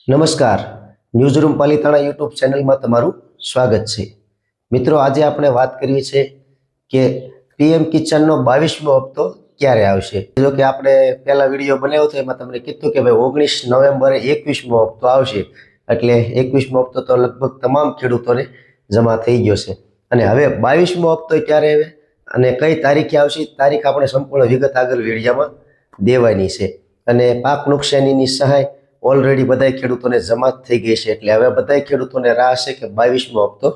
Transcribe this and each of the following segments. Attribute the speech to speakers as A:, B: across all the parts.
A: નમસ્કાર. Newsroom Palitana YouTube ચેનલમાં તમારું સ્વાગત છે. મિત્રો, આજે આપણે વાત કરવી છે કે પીએમ કિસાનનો 22મો હપ્તો ક્યારે આવશે. જો કે આપણે પહેલા વિડીયો બનાવ્યો હતો એમાં તમને કીધું કે ભાઈ 19 નવેમ્બરે 21મો હપ્તો આવશે, એટલે 21મો હપ્તો તો લગભગ તમામ ખેડૂતોને જમા થઈ ગયો છે. અને હવે 22મો હપ્તો ક્યારે આવે અને કઈ તારીખે આવશે, તારીખ આપણે સંપૂર્ણ વિગત આગળ વિડીયોમાં દેવાની છે. અને પાક નુકસાનીની સહાય ઓલરેડી બધા ખેડૂતોને જમા થઈ ગઈ છે, એટલે હવે બધા ખેડૂતોને રાહ છે કે 22મો હપ્તો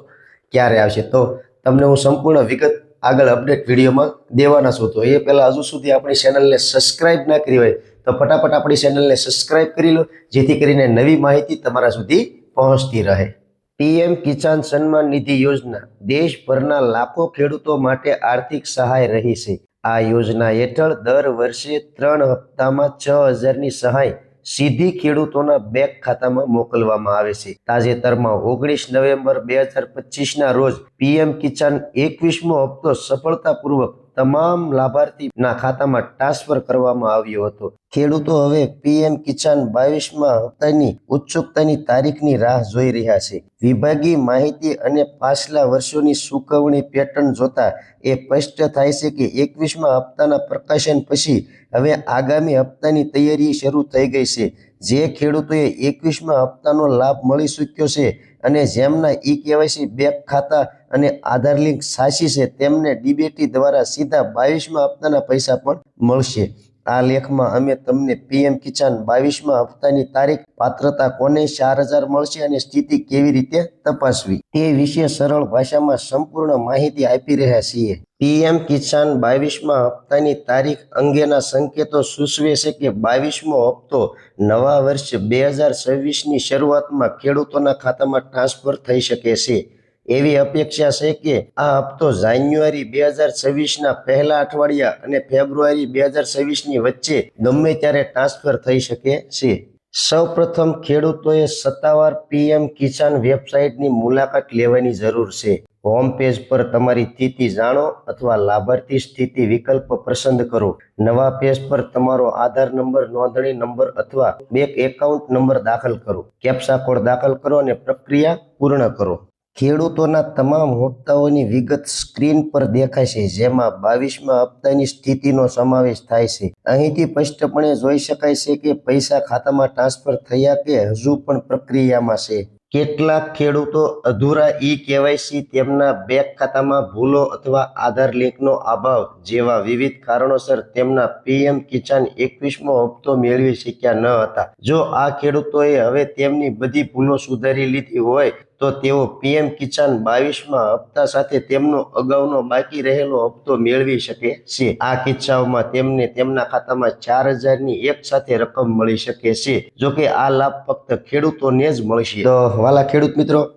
A: ક્યારે આવશે. તો તમને હું સંપૂર્ણ વિગત આગળ અપડેટ વિડીયોમાં દેવાના છું. તો એ પહેલાં હજુ સુધી આપણી ચેનલને સબસ્ક્રાઇબ ના કરી હોય તો ફટાફટ આપણી ચેનલને સબસ્ક્રાઇબ કરી લો, જેથી કરીને નવી માહિતી તમારા સુધી પહોંચતી રહે. પીએમ કિસાન સન્માન નિધિ યોજના દેશભરના લાખો ખેડૂતો માટે આર્થિક સહાય રહી છે. આ યોજના હેઠળ દર વર્ષે 3 હપ્તામાં 6,000ની સહાય સીધી ખેડૂતોના બેંક ખાતામાં મોકલવામાં આવે છે. તાજેતરમાં 19 નવેમ્બર 2025ના રોજ પીએમ કિસાન 21મો હપ્તો સફળતાપૂર્વક તમામ લાભાર્થીના ખાતામાં ટ્રાન્સફર કરવામાં આવ્યો હતો. ખેડૂતો હવે પીએમ કિસાન 22મા હપ્તાની ઉત્સુકતાની તારીખની રાહ જોઈ રહ્યા છે. વિભાગીય માહિતી અને પાછલા વર્ષોની ચૂકવણી પેટર્ન જોતા એ સ્પષ્ટ થાય છે કે 21મા હપ્તાના પ્રકાશન પછી હવે આગામી હપ્તાની તૈયારી શરૂ થઈ ગઈ છે. જે ખેડૂતોએ 21મા હપ્તાનો લાભ મળી ચૂક્યો છે અને જેમના ઈ-કેવાયસી બેંક ખાતા અને આધાર લિંક સાચી છે, તેમને ડીબીટી દ્વારા સીધા 22મા હપ્તાના પૈસા પણ મળશે. આ લેખમાં અમે તમને પીએમ કિસાન 22મા હપ્તાની તારીખ, પાત્રતા, કોને 4,000 મળશે અને સ્થિતિ કેવી રીતે તપાસવી તે વિશે સરળ ભાષામાં સંપૂર્ણ માહિતી આપી રહ્યા છીએ. પીએમ કિસાન 22મા હપ્તાની તારીખ અંગેના સંકેતો સૂચવે છે કે 22મો હપ્તો નવા વર્ષ 2026ની શરૂઆતમાં ખેડૂતોના ખાતામાં ટ્રાન્સફર થઈ શકે છે. એવી અપેક્ષા છે કે આ હપ્તો જાન્યુઆરી 2026ના પહેલા અઠવાડિયા અને ફેબ્રુઆરી 2026ની વચ્ચે ગમે ત્યારે ટ્રાન્સફર થઈ શકે છે. સૌપ્રથમ ખેડૂતોએ સત્તાવાર પીએમ કિસાન વેબસાઇટની મુલાકાત લેવાની જરૂર છે. હોમ પેજ પર તમારી સ્થિતિ જાણો અથવા લાભાર્થી સ્થિતિ વિકલ્પ પસંદ કરો. નવા પેજ પર તમારો આધાર નંબર, નોંધણી નંબર અથવા બેંક એકાઉન્ટ નંબર દાખલ કરો. કેપ્ચા કોડ દાખલ કરો અને પ્રક્રિયા પૂર્ણ કરો. ખેડૂતોના તમામ હપ્તાઓની વિગત સ્ક્રીન પર દેખાશે, જેમાં 22મા હપ્તાની સ્થિતિનો સમાવેશ થાય છે. અહીંથી સ્પષ્ટપણે જોઈ શકાય છે કે પૈસા ખાતામાં ટ્રાન્સફર થયા કે હજુ પણ પ્રક્રિયામાં છે. કેટલાક ખેડૂતો અધૂરા ઈ-કેવાયસી, તેમના બેંક ખાતામાં ભૂલો અથવા આધાર લિંકનો અભાવ જેવા વિવિધ કારણોસર તેમના પીએમ કિસાન 21મો હપ્તો મેળવી શક્યા ન હતા. જો આ ખેડૂતોએ હવે તેમની બધી ભૂલો સુધારી લીધી હોય તો તેઓ પીએમ કિસાન 22મા હપ્તા સાથે તેમનો અગાઉનો બાકી રહેલો હપ્તો મેળવી શકે છે. આ કિસ્સાઓમાં તેમને તેમના ખાતામાં 4,000ની એક સાથે રકમ મળી શકે છે. જોકે આ લાભ ફક્ત ખેડૂતોને જ મળશે. તો વાલા ખેડૂત મિત્રો,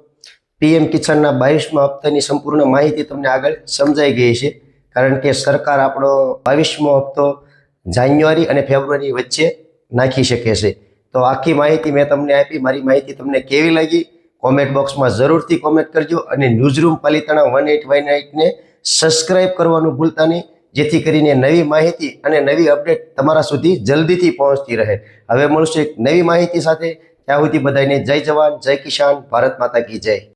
A: પીએમ કિસાનના 22મા હપ્તાની સંપૂર્ણ માહિતી તમને આગળ સમજાઈ ગઈ છે, કારણ કે સરકાર આપણો 22મો હપ્તો જાન્યુઆરી અને ફેબ્રુઆરી વચ્ચે નાખી શકે છે. તો આખી માહિતી મેં તમને આપી. મારી માહિતી તમને કેવી લાગી કોમેન્ટ બોક્સમાં જરૂરથી કોમેન્ટ કરજો અને ન્યૂઝરૂમ પાલિતાણા 1818ને સબસ્ક્રાઇબ કરવાનું ભૂલતા નહીં, જેથી કરીને નવી માહિતી અને નવી અપડેટ તમારા સુધી જલ્દીથી પહોંચતી રહે. હવે મળશે એક નવી માહિતી સાથે. ત્યાં સુધી બધાને જય જવાન, જય કિસાન, ભારત માતા કી જય.